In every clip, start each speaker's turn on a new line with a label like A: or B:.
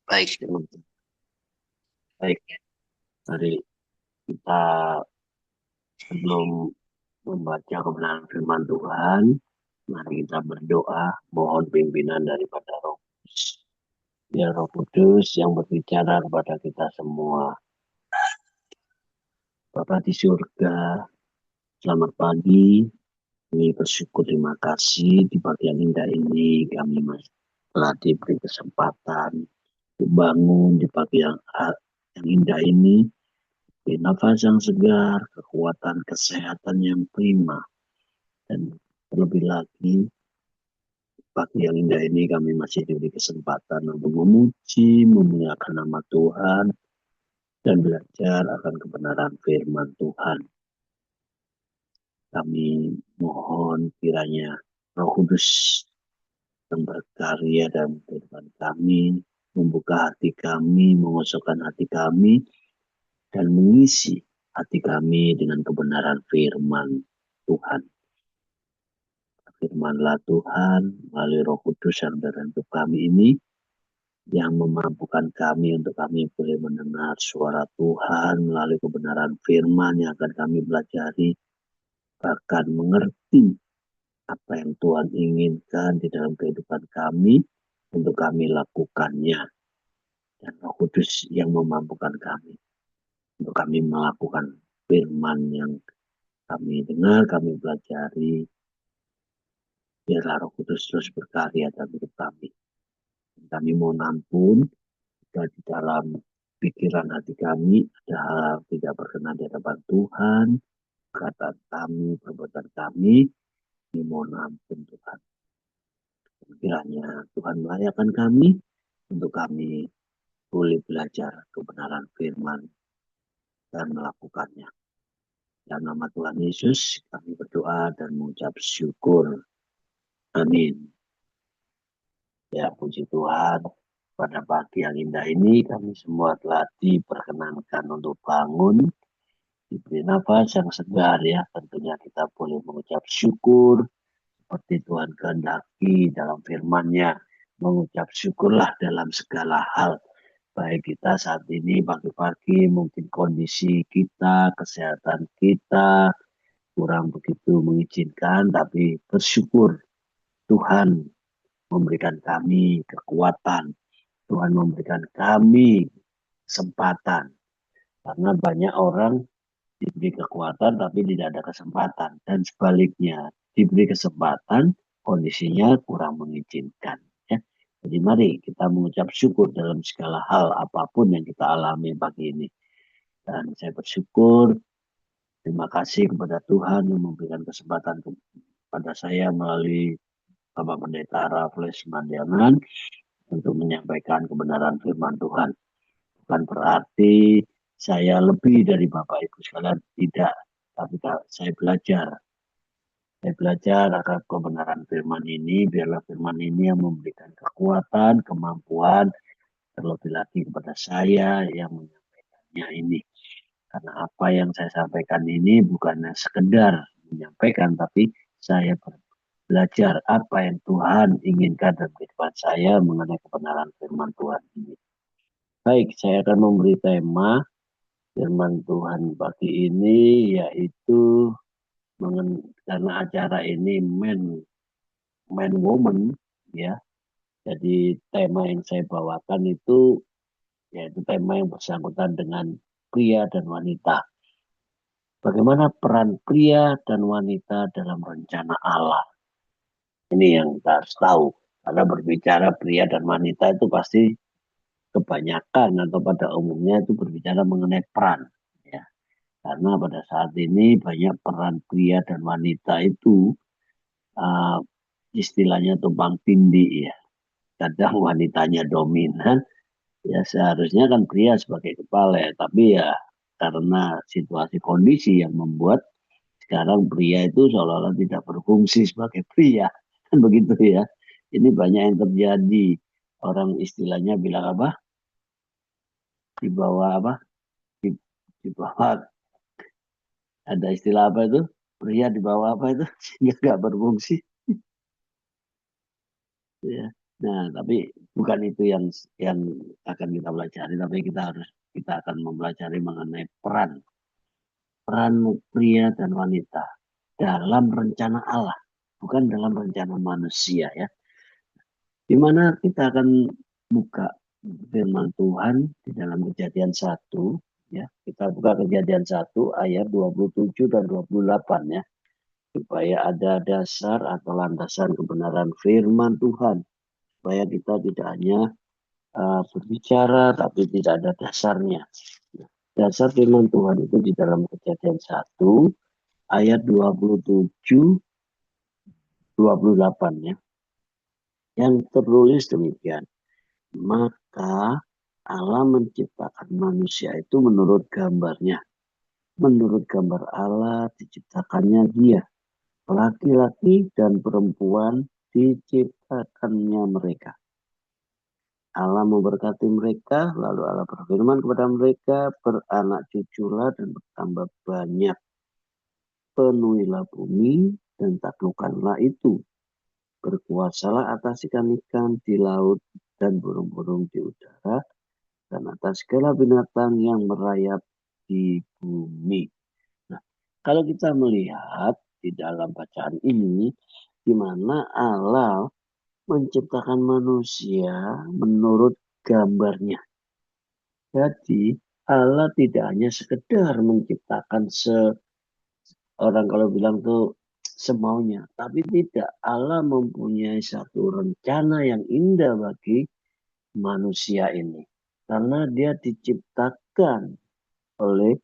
A: Baik, teman-teman. Baik. Mari kita sebelum membaca kebenaran firman Tuhan, mari kita berdoa, mohon pimpinan daripada Roh Kudus. Biar Roh Kudus yang berbicara kepada kita semua. Bapa di surga, selamat pagi. Kami bersyukur, terima kasih di pagi yang indah ini kami masih telah diberi kesempatan untuk bangun di pagi yang indah ini. Di nafas yang segar, kekuatan kesehatan yang prima, dan terlebih lagi pagi yang indah ini kami masih diberi kesempatan untuk memuji, memuliakan nama Tuhan, dan belajar akan kebenaran firman Tuhan. Kami mohon kiranya Roh Kudus yang berkarya dalam kehidupan kami, membuka hati kami, mengosokkan hati kami, dan mengisi hati kami dengan kebenaran firman Tuhan. Firmanlah Tuhan melalui Roh Kudus yang terbentuk kami ini, yang memampukan kami untuk kami boleh mendengar suara Tuhan melalui kebenaran firman yang akan kami pelajari, bahkan mengerti apa yang Tuhan inginkan di dalam kehidupan kami untuk kami lakukannya. Dan Roh Kudus yang memampukan kami untuk kami melakukan firman yang kami dengar, kami pelajari. Biarlah Roh Kudus terus berkarya dalam hidup kami. Kami mohon ampun jika di dalam pikiran hati kami ada hal tidak berkenan di hadapan Tuhan, kata kami, perbuatan kami, mohon ampun Tuhan. Kiranya Tuhan melayakan kami untuk kami boleh belajar kebenaran firman dan melakukannya. Dalam nama Tuhan Yesus kami berdoa dan mengucap syukur. Amin. Ya, puji Tuhan. Pada pagi yang indah ini kami semua telah diperkenankan untuk bangun, diberi nafas yang segar ya. Tentunya kita boleh mengucap syukur seperti Tuhan kehendaki dalam firman-Nya. Mengucap syukurlah dalam segala hal. Baik kita saat ini pagi-pagi mungkin kondisi kita, kesehatan kita kurang begitu mengizinkan, tapi bersyukur Tuhan memberikan kami kekuatan. Tuhan memberikan kami kesempatan. Karena banyak orang diberi kekuatan tapi tidak ada kesempatan. Dan sebaliknya, diberi kesempatan, kondisinya kurang mengizinkan. Ya. Jadi mari kita mengucap syukur dalam segala hal apapun yang kita alami pagi ini. Dan saya bersyukur, terima kasih kepada Tuhan yang memberikan kesempatan kepada saya melalui Bapak Pendeta Raffles Mandiangan untuk menyampaikan kebenaran firman Tuhan. Bukan berarti saya lebih dari Bapak Ibu sekalian, tidak. Tapi saya belajar. Saya belajar akan kebenaran firman ini, biarlah firman ini yang memberikan kekuatan, kemampuan, terlebih lagi kepada saya yang menyampaikannya ini. Karena apa yang saya sampaikan ini bukannya sekedar menyampaikan, tapi saya belajar apa yang Tuhan inginkan dalam kehidupan saya mengenai kebenaran firman Tuhan ini. Baik, saya akan memberi tema firman Tuhan pagi ini, yaitu karena acara ini man woman ya. Jadi tema yang saya bawakan itu yaitu tema yang bersangkutan dengan pria dan wanita. Bagaimana peran pria dan wanita dalam rencana Allah? Ini yang kita harus tahu. Karena berbicara pria dan wanita itu pasti kebanyakan atau pada umumnya itu berbicara mengenai peran. Ya. Karena pada saat ini banyak peran pria dan wanita itu uh, istilahnya tumpang tindih ya. Kadang wanitanya dominan, ya seharusnya kan pria sebagai kepala ya. Tapi ya karena situasi kondisi yang membuat sekarang pria itu seolah-olah tidak berfungsi sebagai pria. Kan begitu ya. Ini banyak yang terjadi. Orang istilahnya bilang apa? Di bawah apa? Di, di bawah ada istilah apa itu? Pria di bawah apa itu? Sehingga nggak berfungsi. Ya. Nah, tapi bukan itu yang akan kita pelajari, tapi kita akan mempelajari mengenai peran pria dan wanita dalam rencana Allah, bukan dalam rencana manusia ya. Di mana kita akan buka firman Tuhan di dalam Kejadian 1 ya. Kita buka Kejadian 1 ayat 27 dan 28 ya, supaya ada dasar atau landasan kebenaran firman Tuhan, supaya kita tidak hanya berbicara tapi tidak ada dasarnya. Dasar firman Tuhan itu di dalam Kejadian 1 ayat 27 28 ya. Yang tertulis demikian. Maka Allah menciptakan manusia itu menurut gambarnya. Menurut gambar Allah diciptakannya dia. Laki-laki dan perempuan diciptakannya mereka. Allah memberkati mereka, lalu Allah berfirman kepada mereka, beranak cuculah dan bertambah banyak. Penuhilah bumi dan taklukkanlah itu. Berkuasalah atas ikan-ikan di laut dan burung-burung di udara, dan atas segala binatang yang merayap di bumi. Nah, kalau kita melihat di dalam bacaan ini, di mana Allah menciptakan manusia menurut gambarnya. Jadi Allah tidak hanya sekedar menciptakan orang kalau bilang tuh semaunya, tapi tidak. Allah mempunyai satu rencana yang indah bagi manusia ini. Karena dia diciptakan oleh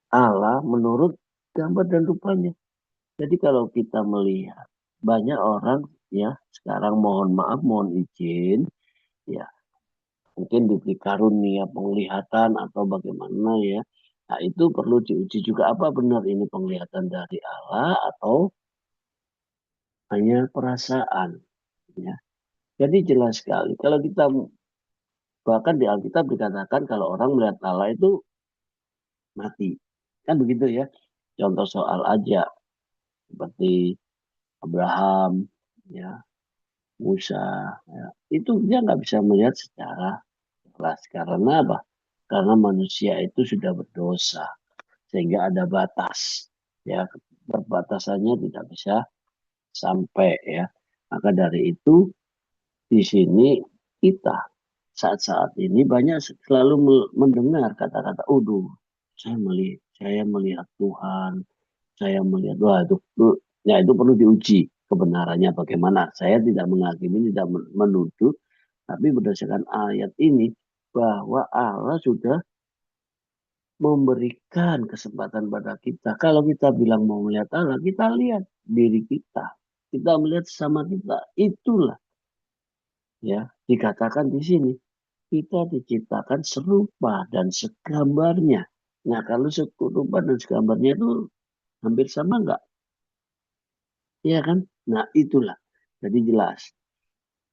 A: Allah menurut gambar dan rupanya. Jadi kalau kita melihat banyak orang ya sekarang mohon maaf mohon izin ya mungkin diberi karunia penglihatan atau bagaimana ya. Nah itu perlu diuji juga apa benar ini penglihatan dari Allah atau hanya perasaan ya. Jadi jelas sekali kalau kita bahkan di Alkitab dikatakan kalau orang melihat Allah itu mati. Kan begitu ya. Contoh soal aja seperti Abraham, ya, Musa, ya. Itu dia nggak bisa melihat secara jelas. Karena apa? Karena manusia itu sudah berdosa. Sehingga ada batas. Ya, perbatasannya tidak bisa sampai ya. Maka dari itu di sini kita saat-saat ini banyak selalu mendengar kata-kata, "Uduh, saya melihat Tuhan, saya melihat wah itu ya itu perlu diuji kebenarannya bagaimana. Saya tidak menghakimi, tidak menuduh, tapi berdasarkan ayat ini bahwa Allah sudah memberikan kesempatan pada kita. Kalau kita bilang mau melihat Allah, kita lihat diri kita. Kita melihat sama kita. Itulah ya dikatakan di sini. Kita diciptakan serupa dan segambarnya. Nah, kalau serupa dan segambarnya itu hampir sama enggak? Iya kan? Nah, itulah. Jadi jelas.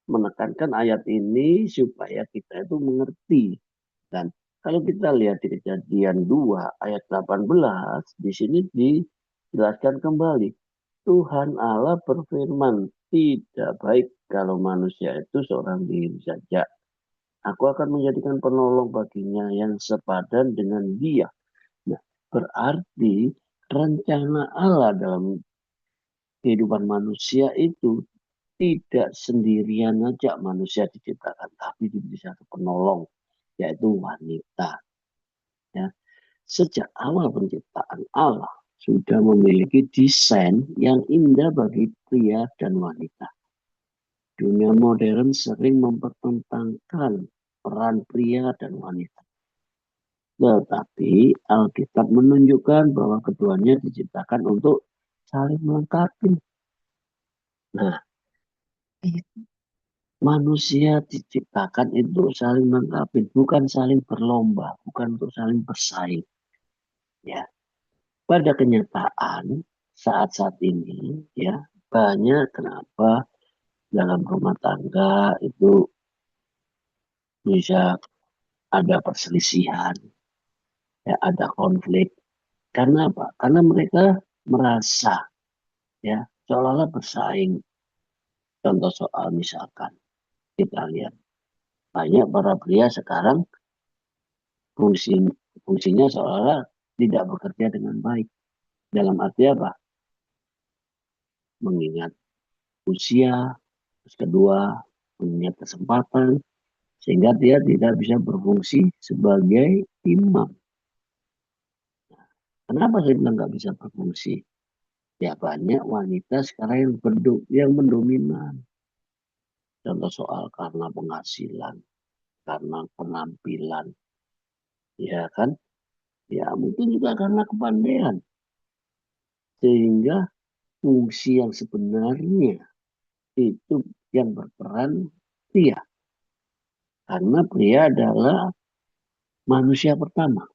A: Menekankan ayat ini supaya kita itu mengerti. Dan kalau kita lihat di Kejadian 2 ayat 18, di sini dijelaskan kembali. Tuhan Allah berfirman, tidak baik kalau manusia itu seorang diri saja. Aku akan menjadikan penolong baginya yang sepadan dengan dia. Nah, berarti rencana Allah dalam kehidupan manusia itu tidak sendirian aja manusia diciptakan, tapi diberi satu penolong, yaitu wanita. Ya. Sejak awal penciptaan Allah sudah memiliki desain yang indah bagi pria dan wanita. Dunia modern sering mempertentangkan peran pria dan wanita. Tetapi Alkitab menunjukkan bahwa keduanya diciptakan untuk saling melengkapi. Nah, manusia diciptakan itu saling melengkapi, bukan saling berlomba, bukan untuk saling bersaing. Ya, pada kenyataan saat-saat ini, ya banyak kenapa dalam rumah tangga itu bisa ada perselisihan, ya ada konflik. Karena apa? Karena mereka merasa ya seolah-olah bersaing. Contoh soal misalkan Kita lihat banyak para pria sekarang fungsi fungsinya seolah tidak bekerja dengan baik. Dalam arti apa? Mengingat usia, terus kedua mengingat kesempatan, sehingga dia tidak bisa berfungsi sebagai imam. Kenapa saya bilang nggak bisa berfungsi? Ya banyak wanita sekarang yang mendominan. Contoh soal karena penghasilan, karena penampilan, ya kan? Ya mungkin juga karena kepandaian. Sehingga fungsi yang sebenarnya itu yang berperan pria. Karena pria adalah manusia pertama.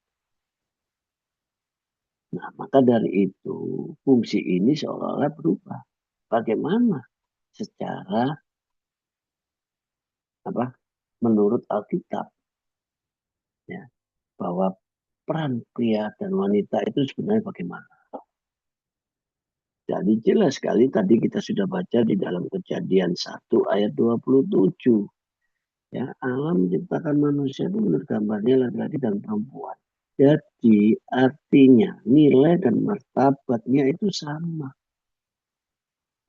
A: Nah, maka dari itu fungsi ini seolah-olah berubah. Bagaimana secara apa menurut Alkitab ya bahwa peran pria dan wanita itu sebenarnya bagaimana? Jadi jelas sekali tadi kita sudah baca di dalam Kejadian 1 ayat 27. Ya, Allah menciptakan manusia itu menurut gambarnya laki-laki dan perempuan. Jadi artinya nilai dan martabatnya itu sama.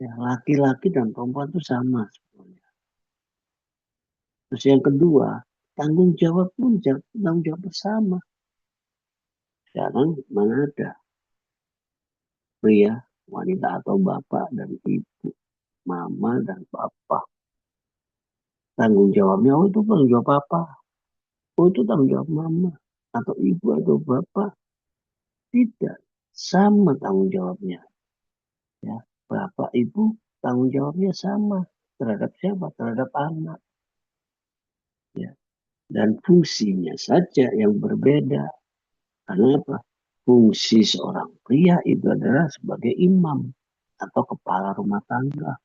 A: Ya, laki-laki dan perempuan itu sama sebenarnya. Terus yang kedua, tanggung jawab pun tanggung jawab bersama. Sekarang mana ada pria, wanita atau bapak dan ibu, mama dan papa. Tanggung jawabnya, oh itu tanggung jawab papa, oh itu tanggung jawab mama, atau ibu atau bapak. Tidak, sama tanggung jawabnya. Ya, bapak ibu tanggung jawabnya sama terhadap siapa? Terhadap anak. Ya. Dan fungsinya saja yang berbeda. Karena apa? Fungsi seorang pria itu adalah sebagai imam atau kepala rumah tangga.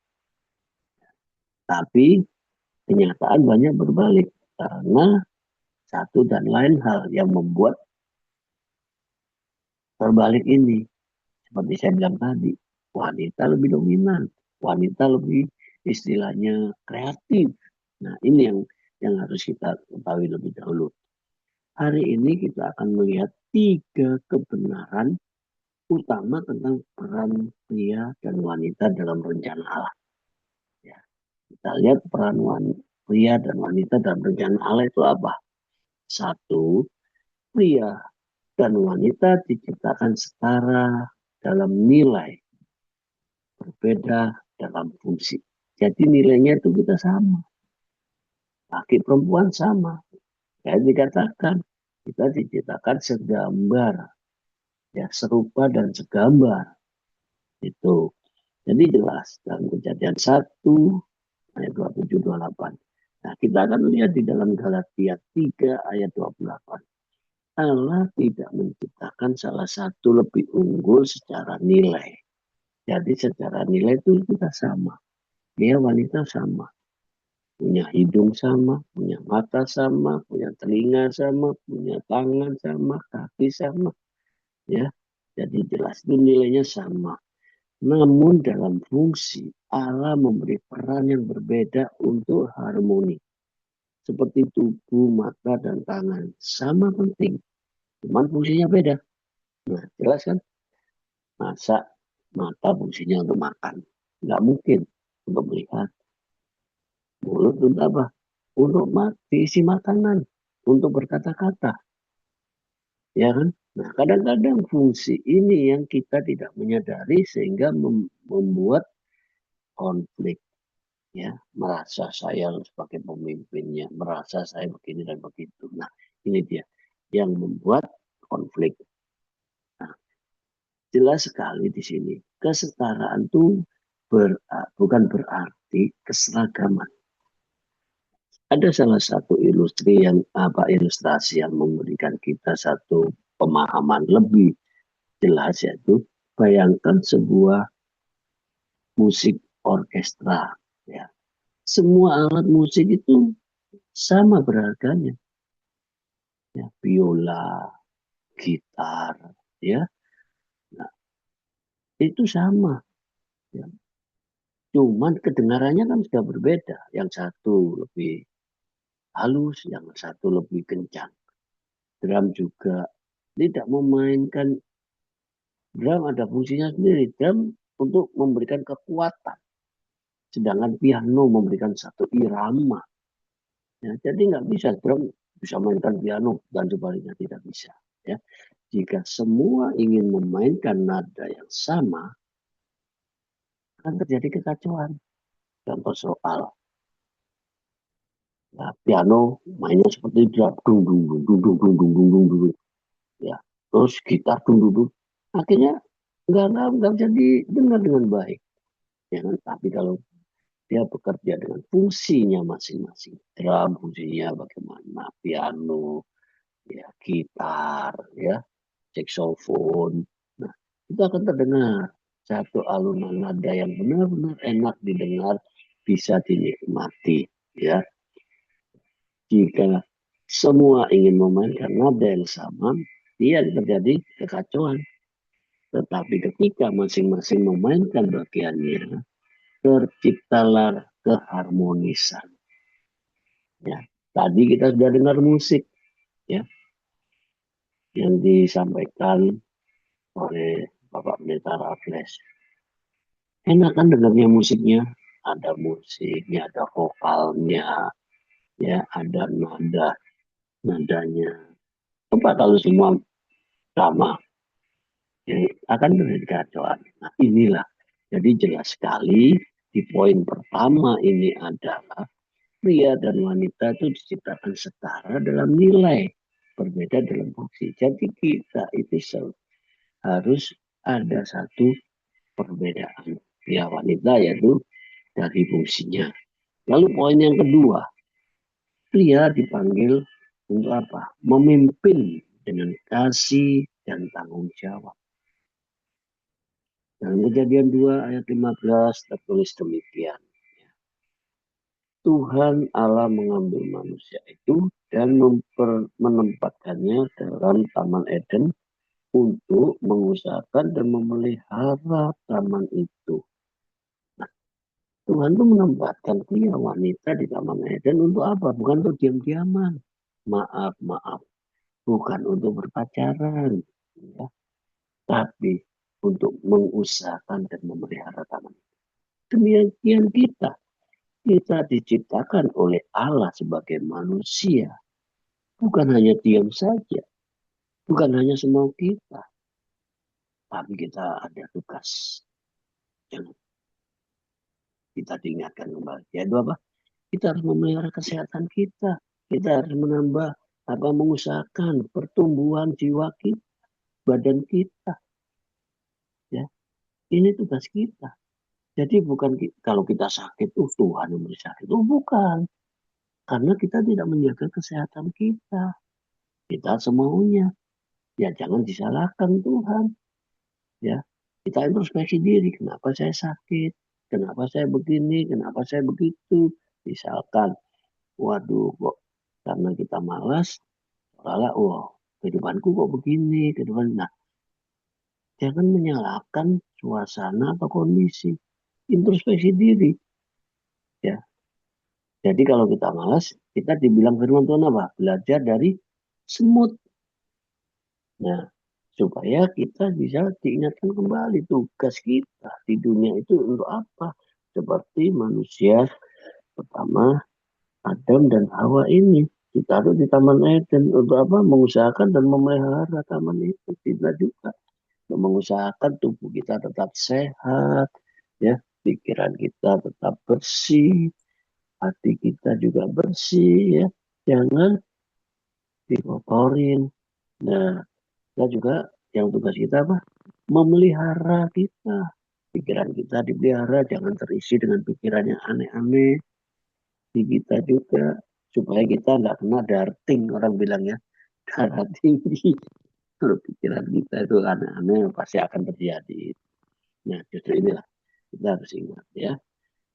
A: Tapi kenyataan banyak berbalik karena satu dan lain hal yang membuat terbalik ini. Seperti saya bilang tadi, wanita lebih dominan, wanita lebih istilahnya kreatif. Nah, ini yang harus kita ketahui lebih dahulu. Hari ini kita akan melihat 3 kebenaran utama tentang peran pria dan wanita dalam rencana Allah. Ya, kita lihat peran pria dan wanita dalam rencana Allah itu apa? Satu, pria dan wanita diciptakan setara dalam nilai, berbeda dalam fungsi. Jadi nilainya itu kita sama. Laki perempuan sama. Kayak dikatakan, kita diciptakan segambar, ya serupa dan segambar. Itu. Jadi jelas dalam Kejadian 1 ayat 27-28. Nah, kita akan lihat di dalam Galatia 3 ayat 28. Allah tidak menciptakan salah satu lebih unggul secara nilai. Jadi secara nilai itu kita sama. Dia wanita sama. Punya hidung sama, punya mata sama, punya telinga sama, punya tangan sama, kaki sama. Ya, jadi jelas itu nilainya sama. Namun dalam fungsi Allah memberi peran yang berbeda untuk harmoni. Seperti tubuh, mata, dan tangan. Sama penting. Cuman fungsinya beda. Nah, jelas kan? Masa mata fungsinya untuk makan. Nggak mungkin untuk melihat. Mulut untuk apa? Untuk isi makanan. Untuk berkata-kata. Ya kan? Nah, kadang-kadang fungsi ini yang kita tidak menyadari sehingga membuat konflik. Ya, merasa saya sebagai pemimpinnya, merasa saya begini dan begitu. Nah, ini dia yang membuat konflik. Nah, jelas sekali di sini kesetaraan itu bukan berarti keseragaman. Ada salah satu ilustrasi yang memberikan kita satu pemahaman lebih jelas, yaitu bayangkan sebuah musik orkestra. Ya, semua alat musik itu sama berharganya. Ya, biola, gitar, ya, nah, itu sama. Ya. Cuman kedengarannya kan sudah berbeda. Yang satu lebih halus, yang satu lebih kencang. Drum juga tidak memainkan, drum ada fungsinya sendiri. Drum untuk memberikan kekuatan. Sedangkan piano memberikan satu irama. Ya, jadi nggak bisa drum bisa mainkan piano dan sebaliknya tidak bisa. Ya. Jika semua ingin memainkan nada yang sama, akan terjadi kekacauan. Contoh soal ya, piano mainnya seperti drum, dung dung dung dung dung dung dung dung dung dung, ya. Terus gitar dung dung dung. Akhirnya nggak bisa didengar dengan baik. Ya kan? Tapi kalau dia bekerja dengan fungsinya masing-masing, drum fungsinya bagaimana, piano, ya gitar, ya saksofon. Nah, itu akan terdengar satu alunan nada yang benar-benar enak didengar, bisa dinikmati. Ya, jika semua ingin memainkan nada yang sama, dia terjadi kekacauan. Tetapi ketika masing-masing memainkan bagiannya, terciptalah keharmonisan. Ya, tadi kita sudah dengar musik, ya, yang disampaikan oleh Bapak Pendeta Raffles. Enak kan dengarnya musiknya, ada musiknya, ada vokalnya, ya, ada nadanya. Coba kalau semua sama, ya, akan terjadi kekacauan. Nah, inilah. Jadi jelas sekali di poin pertama ini adalah pria dan wanita itu diciptakan setara dalam nilai, berbeda dalam fungsi. Jadi kita itu harus ada satu perbedaan pria wanita, yaitu dari fungsinya. Lalu poin yang kedua, pria dipanggil untuk apa? Memimpin dengan kasih dan tanggung jawab. Dalam Kejadian 2 ayat 15 tertulis demikian. Tuhan Allah mengambil manusia itu dan menempatkannya dalam Taman Eden untuk mengusahakan dan memelihara taman itu. Nah, Tuhan itu menempatkan pria wanita di Taman Eden untuk apa? Bukan untuk diam-diaman. Maaf. Bukan untuk berpacaran. Ya. Tapi untuk mengusahakan dan memelihara taman. Demikian kita. Kita diciptakan oleh Allah sebagai manusia. Bukan hanya diam saja. Bukan hanya semau kita. Tapi kita ada tugas yang kita diingatkan kembali. Yaitu apa? Kita harus memelihara kesehatan kita. Kita harus mengusahakan pertumbuhan jiwa kita, badan kita. Ya, ini tugas kita. Jadi bukan kalau kita sakit, Tuhan yang beri sakit. Bukan. Karena kita tidak menjaga kesehatan kita. Kita semaunya. Ya jangan disalahkan Tuhan. Ya, kita introspeksi diri. Kenapa saya sakit? Kenapa saya begini? Kenapa saya begitu? Misalkan, waduh kok karena kita malas, malah, kehidupanku kok begini, kehidupan. Nah, jangan menyalahkan suasana atau kondisi. Introspeksi diri. Ya, jadi kalau kita malas, kita dibilang firman Tuhan apa? Belajar dari semut. Nah, supaya kita bisa diingatkan kembali tugas kita di dunia itu untuk apa? Seperti manusia pertama, Adam dan Hawa ini. Ditaruh di Taman Eden untuk apa? Mengusahakan dan memelihara taman itu. Kita juga mengusahakan tubuh kita tetap sehat, ya, pikiran kita tetap bersih, hati kita juga bersih, ya, jangan dikotorin. Nah, kita juga yang tugas kita apa? Memelihara kita. Pikiran kita dipelihara, jangan terisi dengan pikiran yang aneh-aneh. Di kita juga, supaya kita nggak kena darting, orang bilangnya. Darah tinggi. Kalau pikiran kita itu aneh-aneh, pasti akan terjadi. Nah, justru inilah kita harus ingat, ya.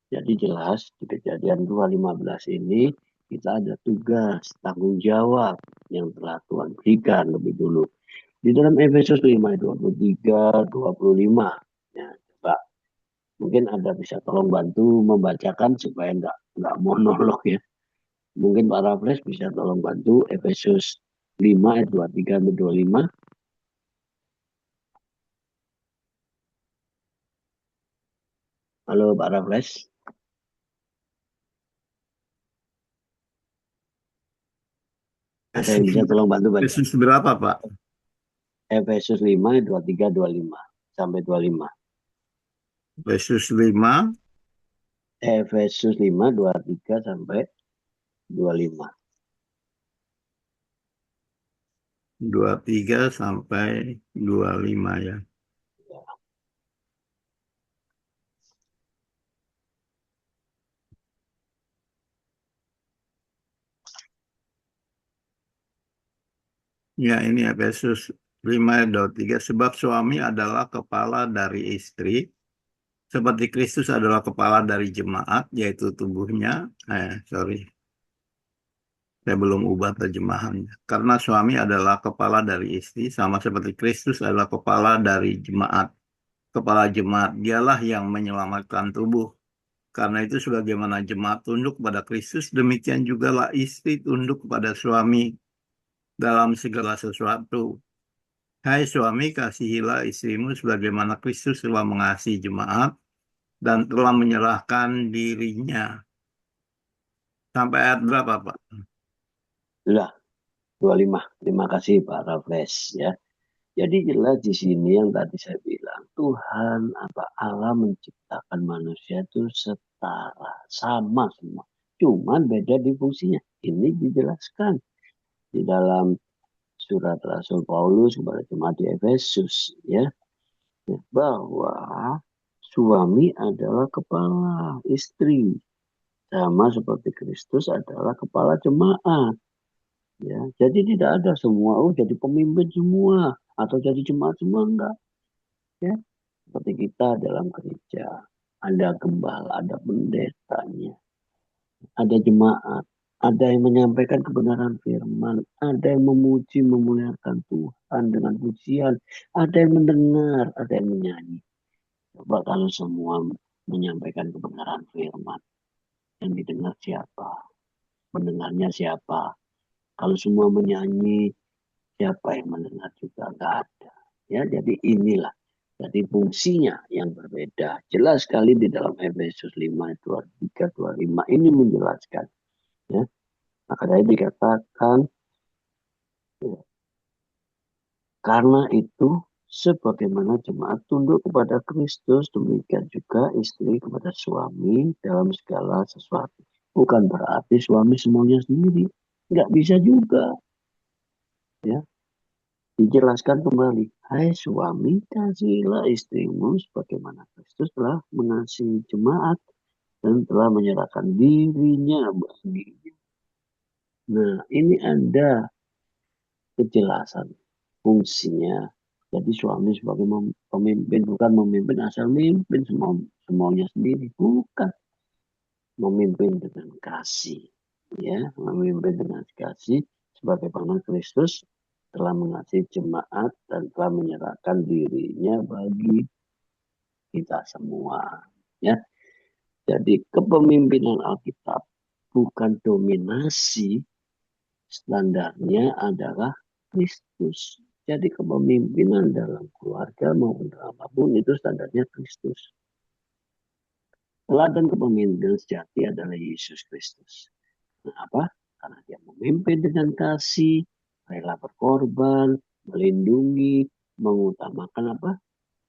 A: Jadi jelas di Kejadian 2:15 ini kita ada tugas, tanggung jawab yang telah Tuhan berikan lebih dulu. Di dalam Efesus 5:23-25. Ya, coba Mungkin ada bisa tolong bantu membacakan supaya nggak monolog ya. Mungkin Pak Raffles bisa tolong bantu Efesus 5 ayat 23 sampai 25. Halo Pak Raffles. Ada yang bisa tolong bantu baca?
B: Yesus berapa, Pak?
A: Efesus 5 ayat 23 25 sampai 25.
B: Yesus 5,
A: Efesus 5 23 sampai 25.
B: 23 sampai 25 ya. Ya, ini Efesus 5 ayat 23. Sebab suami adalah kepala dari istri, seperti Kristus adalah kepala dari jemaat, yaitu tubuhnya. Sorry, saya belum ubah terjemahannya. Karena suami adalah kepala dari istri, sama seperti Kristus adalah kepala dari jemaat. Kepala jemaat, dialah yang menyelamatkan tubuh. Karena itu sebagaimana jemaat tunduk kepada Kristus, demikian jugalah istri tunduk kepada suami dalam segala sesuatu. Hai suami, kasihilah istrimu sebagaimana Kristus telah mengasihi jemaat dan telah menyerahkan dirinya. Sampai ayat berapa, Pak?
A: Sudah 25. Terima kasih Pak Raffles ya. Jadi jelas di sini yang tadi saya bilang, Tuhan apa Allah menciptakan manusia itu setara, sama semua. Cuman beda di fungsinya. Ini dijelaskan di dalam surat Rasul Paulus kepada jemaat di Efesus ya, bahwa suami adalah kepala istri, sama seperti Kristus adalah kepala jemaat. Ya, jadi tidak ada semua jadi pemimpin semua atau jadi jemaat semua enggak. Ya, seperti kita dalam gereja, ada gembala, ada pendetanya, ada jemaat, ada yang menyampaikan kebenaran firman, ada yang memuji, memuliakan Tuhan dengan pujian, ada yang mendengar, ada yang menyanyi. Coba kalau semua menyampaikan kebenaran firman, yang didengar siapa? Mendengarnya siapa? Kalau semua menyanyi, siapa yang mendengar juga nggak ada. Ya, jadi inilah. Jadi fungsinya yang berbeda. Jelas sekali di dalam Efesus 5, 23, 25 ini menjelaskan. Ya. Maka dari dikatakan, ya, karena itu sebagaimana jemaat tunduk kepada Kristus, demikian juga istri kepada suami dalam segala sesuatu. Bukan berarti suami semuanya sendiri. Nggak bisa juga. Ya. Dijelaskan kembali, hai suami, kasihilah istrimu sebagaimana Kristus telah mengasihi jemaat dan telah menyerahkan dirinya baginya. Nah, ini ada kejelasan fungsinya. Jadi suami sebagai pemimpin bukan memimpin asal memimpin semuanya sendiri, bukan memimpin dengan kasih, ya, memimpin dengan kasih sebagaimana Kristus telah mengasihi jemaat dan telah menyerahkan dirinya bagi kita semua, ya. Jadi kepemimpinan Alkitab bukan dominasi, standarnya adalah Kristus. Jadi kepemimpinan dalam keluarga maupun dalam apapun itu standarnya Kristus. Teladan kepemimpinan sejati adalah Yesus Kristus. Kenapa? Karena dia memimpin dengan kasih, rela berkorban, melindungi, mengutamakan apa?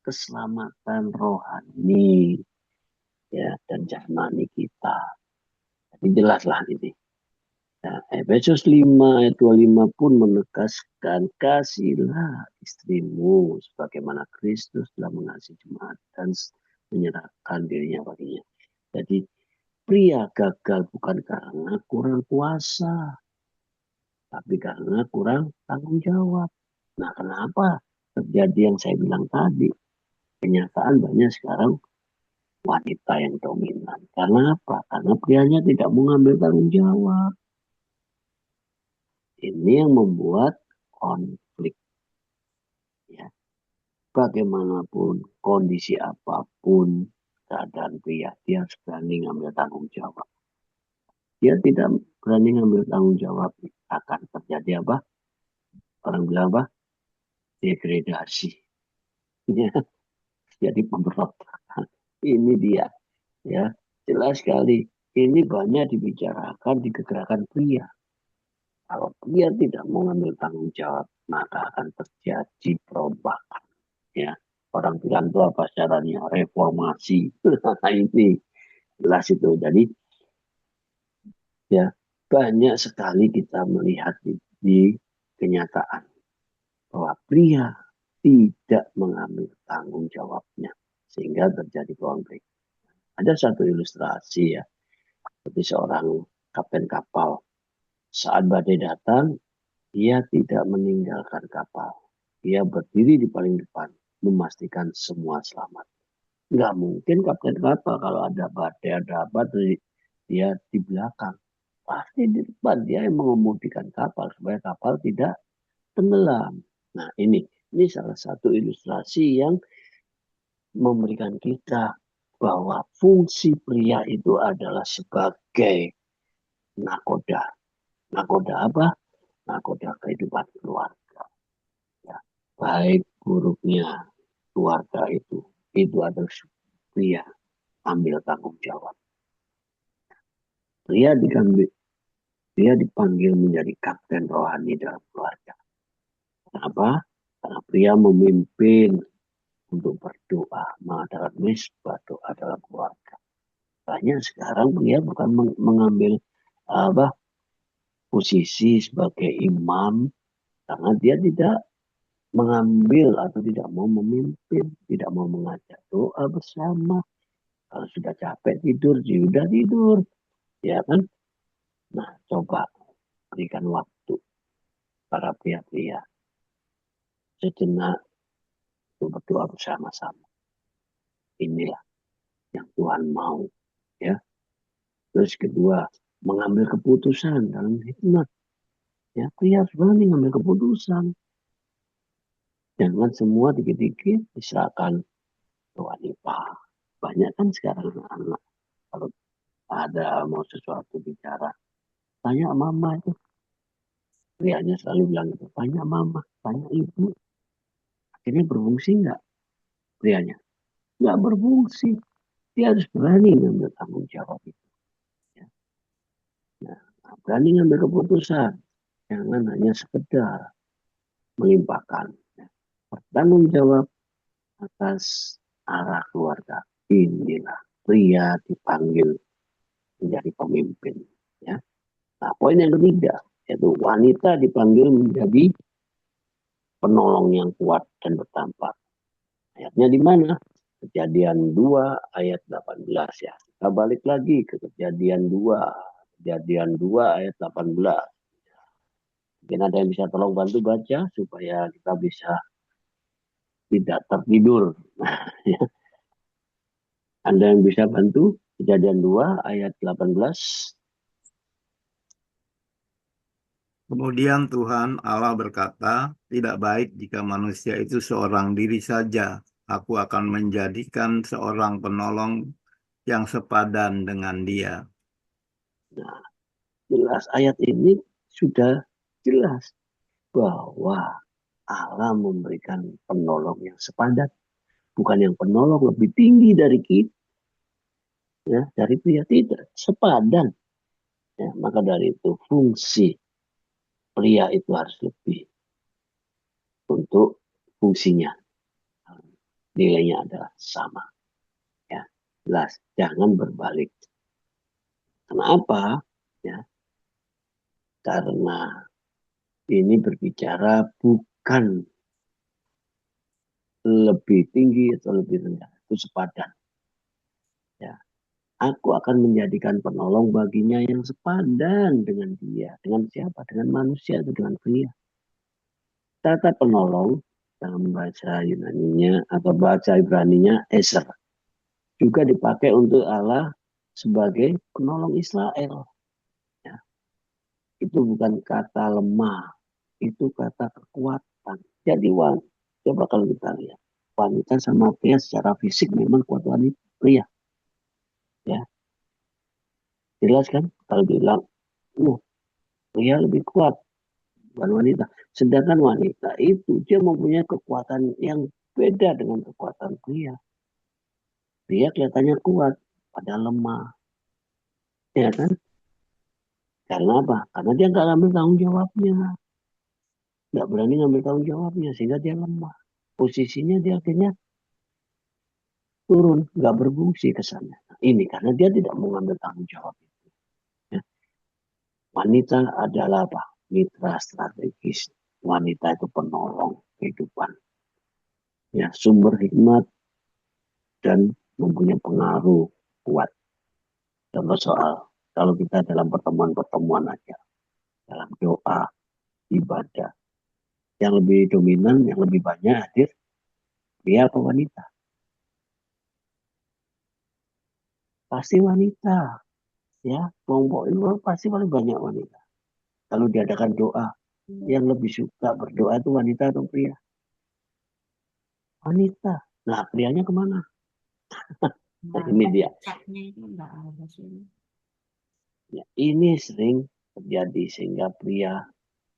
A: Keselamatan rohani ya dan jasmani kita. Jadi jelaslah ini. Nah, Efesus 5 ayat 25 pun menegaskan kasihlah istrimu sebagaimana Kristus telah mengasihi jemaat dan menyerahkan dirinya baginya. Jadi pria gagal bukan karena kurang kuasa, tapi karena kurang tanggung jawab. Nah, kenapa terjadi yang saya bilang tadi? Kenyataan banyak sekarang wanita yang dominan. Karena apa? Karena prianya tidak mengambil tanggung jawab. Ini yang membuat konflik. Ya. Bagaimanapun, kondisi apapun, keadaan pria. Dia harus berani ngambil tanggung jawab. Dia tidak berani ngambil tanggung jawab, akan terjadi apa? Orang bilang apa? Degradasi. Ya, jadi pemberontakan. Ini dia. Ya, jelas sekali. Ini banyak dibicarakan di kegerakan pria. Kalau pria tidak mau mengambil tanggung jawab, maka akan terjadi perubahan. Ya, orang bilang itu apa caranya? Reformasi. Nah, ini jelas itu. Jadi ya banyak sekali kita melihat di kenyataan bahwa pria tidak mengambil tanggung jawabnya sehingga terjadi konflik. Ada satu ilustrasi ya, seperti seorang kapten kapal. Saat badai datang, dia tidak meninggalkan kapal. Dia berdiri di paling depan, memastikan semua selamat. Nggak mungkin kapten kapal kalau ada badai, ada apa, dia di belakang. Pasti di depan dia yang mengemudikan kapal supaya kapal tidak tenggelam. Nah ini salah satu ilustrasi yang memberikan kita bahwa fungsi pria itu adalah sebagai nakoda. Nakoda apa? Nakoda kehidupan keluarga. Ya. Baik buruknya keluarga itu adalah pria ambil tanggung jawab. Pria dipanggil menjadi kapten rohani dalam keluarga. Kenapa? Karena pria memimpin untuk berdoa, mengadakan misbah doa dalam keluarga. Banyak sekarang pria bukan mengambil apa posisi sebagai imam karena dia tidak mengambil atau tidak mau memimpin, tidak mau mengajak doa bersama. Kalau sudah capek tidur, sudah tidur, ya kan? Nah, coba berikan waktu para pria-pria sejenak untuk berdoa bersama-sama. Inilah yang Tuhan mau, ya. Terus kedua, mengambil keputusan dalam hikmat. Ya, pria harus berani mengambil keputusan. Jangan semua dikit-dikit diserahkan ke wanita. Banyak kan sekarang anak-anak kalau ada mau sesuatu bicara, tanya mama itu. Prianya selalu bilang itu, tanya mama, tanya ibu. Akhirnya berfungsi nggak prianya? Nggak berfungsi. Dia harus berani mengambil tanggung jawab itu. Ya. Nah, berani mengambil keputusan. Jangan hanya sekedar melimpahkan. Ya. Bertanggung jawab atas arah keluarga. Inilah pria dipanggil menjadi pemimpin. Ya. Nah, poin yang ketiga, yaitu wanita dipanggil menjadi penolong yang kuat dan bertampak. Ayatnya di mana? Kejadian 2 ayat 18 ya. Kita balik lagi ke kejadian 2. Kejadian 2 ayat 18. Mungkin ada yang bisa tolong bantu baca supaya kita bisa tidak tertidur. Ya. Anda yang bisa bantu kejadian 2 ayat 18.
B: Kemudian Tuhan Allah berkata, tidak baik jika manusia itu seorang diri saja. Aku akan menjadikan seorang penolong yang sepadan dengan dia.
A: Nah, jelas ayat ini sudah jelas bahwa Allah memberikan penolong yang sepadan. Bukan yang penolong lebih tinggi dari kita. Ya, dari pria tidak. Sepadan. Ya, maka dari itu fungsi pria itu harus lebih untuk fungsinya. Nilainya adalah sama. Ya, jelas. Jangan berbalik. Kenapa? Ya, karena ini berbicara bukan lebih tinggi atau lebih rendah. Itu sepadan. Ya, aku akan menjadikan penolong baginya yang sepadan dengan dia. Dengan siapa? Dengan manusia atau dengan pria. Kata penolong dalam bahasa Yunaninya atau bahasa Ibraninya Ezer. Juga dipakai untuk Allah sebagai penolong Israel. Ya. Itu bukan kata lemah. Itu kata kekuatan. Jadi coba kalau kita lihat. Wanita sama pria secara fisik memang kuat wanita pria. Ya, jelas kan? Kalau bilang, pria lebih kuat bukan wanita. Sedangkan wanita itu dia mempunyai kekuatan yang beda dengan kekuatan pria. Pria kelihatannya kuat, padahal lemah. Ya kan? Karena apa? Karena dia nggak ambil tanggung jawabnya. Nggak berani ngambil tanggung jawabnya, sehingga dia lemah. Posisinya dia akhirnya turun, nggak berfungsi ke sana. Nah, ini karena dia tidak mau ngambil tanggung jawab. Ya. Wanita adalah apa? Mitra strategis. Wanita itu penolong kehidupan. Ya, sumber hikmat dan mempunyai pengaruh kuat. Contoh soal kalau kita dalam pertemuan-pertemuan aja, dalam doa, ibadah, yang lebih dominan, yang lebih banyak hadir, dia apa wanita? Pasti wanita. Ya, kelompok itu pasti paling banyak wanita. Kalau diadakan doa, yang lebih suka berdoa itu wanita atau pria? Wanita. Nah, prianya kemana? Nah, ini dia. Ya, ini sering terjadi sehingga pria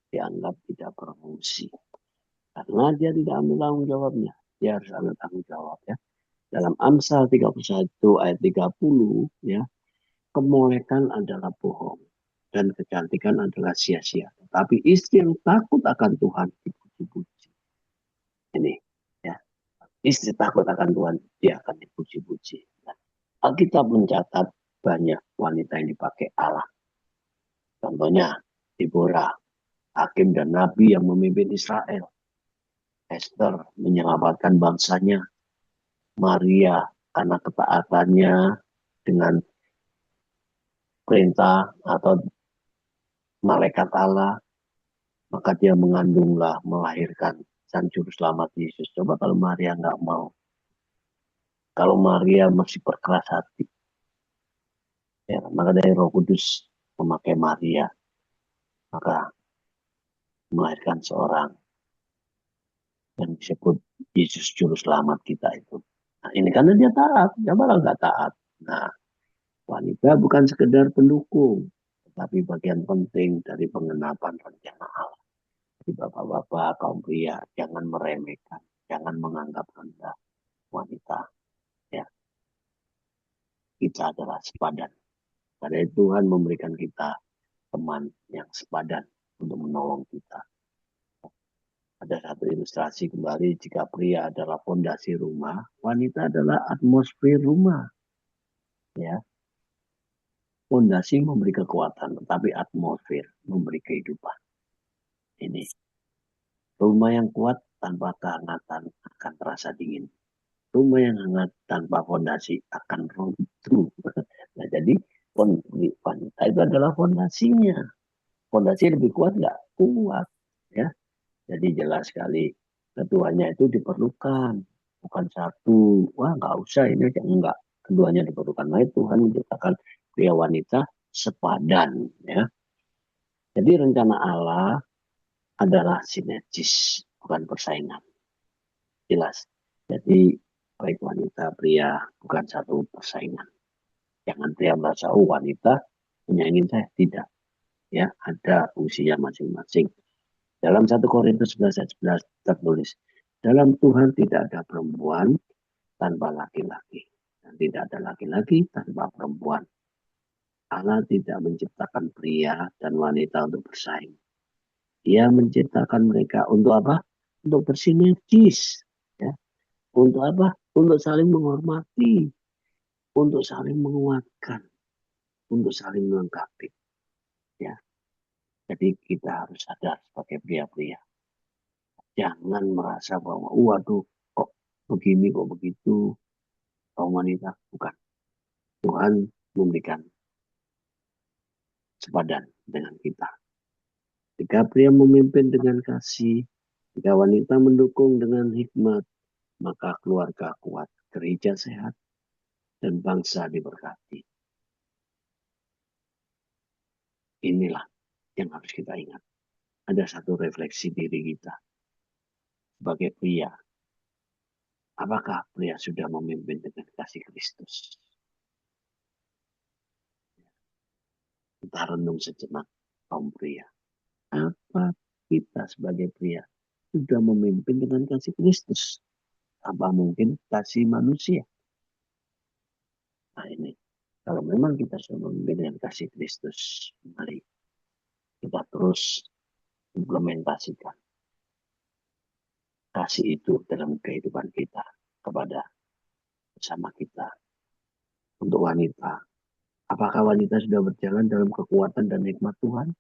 A: dianggap tidak berfungsi. Karena dia tidak ambil tanggung jawabnya. Dia harus ambil tanggung jawab ya. Dalam Amsal 31 ayat 30 ya, kemolekan adalah bohong dan kecantikan adalah sia-sia. Tapi istri yang takut akan Tuhan dipuji-puji. Ini ya, istri takut akan Tuhan dia akan dipuji-puji. Nah, Alkitab mencatat banyak wanita yang dipakai Allah. Contohnya Deborah, hakim dan nabi yang memimpin Israel. Esther menyelamatkan bangsanya. Maria karena ketaatannya dengan perintah atau malaikat Allah, maka dia mengandunglah, melahirkan sang juru selamat Yesus. Coba kalau Maria nggak mau, kalau Maria masih berkeras hati, ya, maka dari Roh Kudus memakai Maria, maka melahirkan seorang yang disebut Yesus juru selamat kita itu. Nah, ini karena dia taat, dia malah nggak taat. Nah, wanita bukan sekedar pendukung, tetapi bagian penting dari pengenapan rencana Allah. Jadi bapak-bapak, kaum pria, jangan meremehkan, jangan menganggap rendah wanita. Ya, kita adalah sepadan. Karena Tuhan memberikan kita teman yang sepadan untuk menolong kita. Ada satu ilustrasi kembali, jika pria adalah fondasi rumah, wanita adalah atmosfer rumah. Ya, fondasi memberi kekuatan, tetapi atmosfer memberi kehidupan. Ini rumah yang kuat tanpa kehangatan akan terasa dingin. Rumah yang hangat tanpa fondasi akan runtuh. Nah, jadi wanita itu adalah fondasinya. Fondasi lebih kuat nggak? Kuat. Ya, jadi jelas sekali keduanya itu diperlukan. Bukan satu. Wah, nggak usah ini aja. Enggak. Keduanya diperlukan. Nah, Tuhan menciptakan pria wanita sepadan. Ya. Jadi rencana Allah adalah sinergis, bukan persaingan. Jelas. Jadi baik wanita pria bukan satu persaingan. Jangan pria merasa wanita menyaingin saya. Tidak. Ya, ada fungsinya masing-masing. Dalam 1 Korintus 11 ayat 11 tertulis, dalam Tuhan tidak ada perempuan tanpa laki-laki. Dan tidak ada laki-laki tanpa perempuan. Allah tidak menciptakan pria dan wanita untuk bersaing. Dia menciptakan mereka untuk apa? Untuk bersinergis. Ya. Untuk apa? Untuk saling menghormati. Untuk saling menguatkan. Untuk saling melengkapi. Ya. Jadi kita harus sadar sebagai pria-pria. Jangan merasa bahwa, waduh, kok begini, kok begitu. Kaum wanita, bukan. Tuhan memberikan sepadan dengan kita. Jika pria memimpin dengan kasih, jika wanita mendukung dengan hikmat, maka keluarga kuat, gereja sehat, dan bangsa diberkati. Inilah yang harus kita ingat. Ada satu refleksi diri kita sebagai pria. Apakah pria sudah memimpin dengan kasih Kristus? Kita renung sejenak, kaum pria. Apa kita sebagai pria sudah memimpin dengan kasih Kristus? Apa mungkin kasih manusia? Nah ini, kalau memang kita sudah memimpin dengan kasih Kristus, mari kita terus implementasikan kasih itu dalam kehidupan kita kepada bersama kita. Untuk wanita, apakah wanita sudah berjalan dalam kekuatan dan hikmat Tuhan?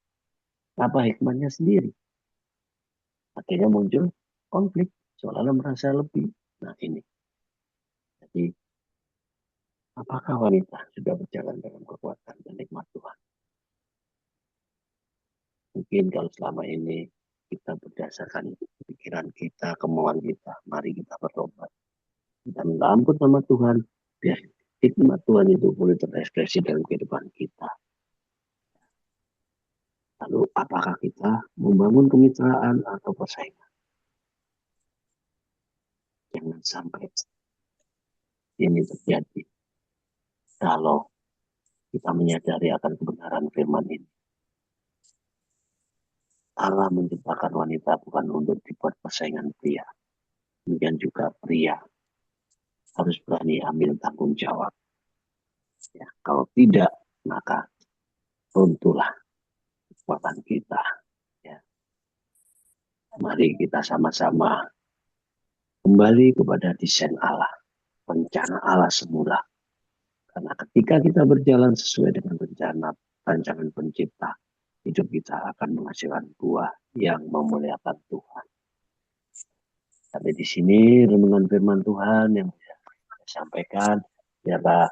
A: Apa hikmatnya sendiri? Akhirnya muncul konflik, seolah-olah merasa lebih. Nah ini, jadi apakah wanita sudah berjalan dalam kekuatan dan hikmat Tuhan? Mungkin kalau selama ini kita berdasarkan pikiran kita, kemauan kita, mari kita bertobat. Kita minta ampun sama Tuhan, biar hikmat Tuhan itu boleh terekspresi dalam kehidupan kita. Lalu apakah kita membangun kemitraan atau persaingan? Jangan sampai ini terjadi. Kalau kita menyadari akan kebenaran firman ini. Allah menciptakan wanita bukan untuk dibuat persaingan pria. Demikian juga pria harus berani ambil tanggung jawab. Ya, kalau tidak, maka runtuhlah kekuatan kita. Ya. Mari kita sama-sama kembali kepada desain Allah, rencana Allah semula. Karena ketika kita berjalan sesuai dengan rencana rancangan pencipta, hidup kita akan menghasilkan buah yang memuliakan Tuhan. Sampai di sini renungan firman Tuhan yang saya sampaikan, biarlah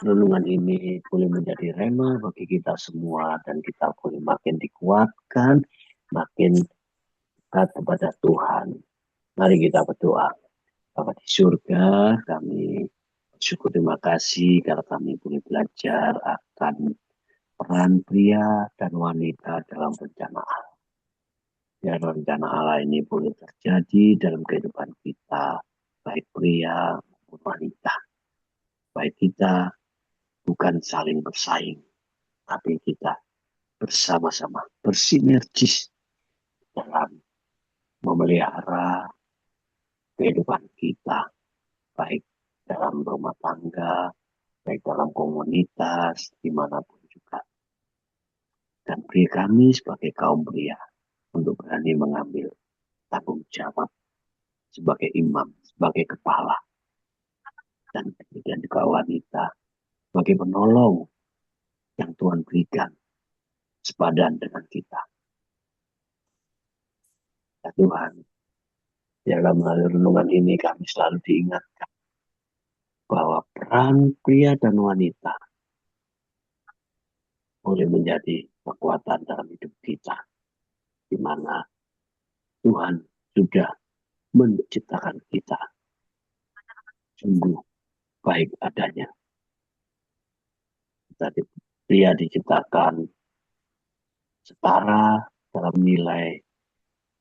A: renungan ini boleh menjadi rema bagi kita semua dan kita boleh makin dikuatkan, makin dekat kepada Tuhan. Mari kita berdoa. Bapa di surga, kami bersyukur terima kasih karena kami boleh belajar akan peran pria dan wanita dalam rencana Allah. Ya, rencana Allah ini boleh terjadi dalam kehidupan kita, baik pria maupun wanita. Baik kita bukan saling bersaing, tapi kita bersama-sama bersinergis dalam memelihara kehidupan kita, baik dalam rumah tangga, baik dalam komunitas, dimanapun juga. Dan beri kami sebagai kaum pria untuk berani mengambil tanggung jawab sebagai imam, sebagai kepala, dan kemudian juga wanita sebagai penolong yang Tuhan berikan sepadan dengan kita. Ya Tuhan, dalam renungan ini kami selalu diingatkan bahwa peran pria dan wanita boleh menjadi kekuatan dalam hidup kita, di mana Tuhan sudah menciptakan kita sungguh baik adanya. Tadi pria diciptakan setara dalam nilai,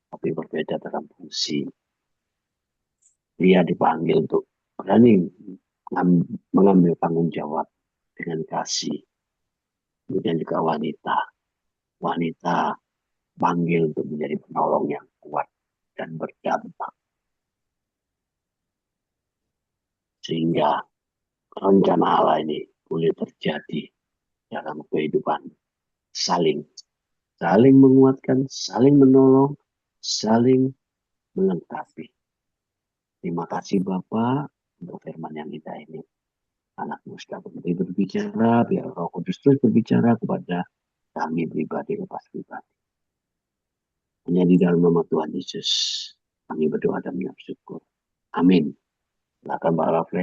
A: tapi berbeda dalam fungsi. Pria dipanggil untuk berani mengambil tanggung jawab dengan kasih. Kemudian juga wanita. Wanita panggil untuk menjadi penolong yang kuat dan berdampak. Sehingga rencana Allah ini boleh terjadi dalam kehidupan saling menguatkan, saling menolong, saling melengkapi. Terima kasih Bapak untuk firman yang indah ini. Anakmu sudah berhenti berbicara, biar Roh Kudus terus berbicara kepada kami pribadi lepas pribadi. Hanya di dalam nama Tuhan Yesus kami berdoa dan bersyukur. Amin. Silakan Pak Rafle.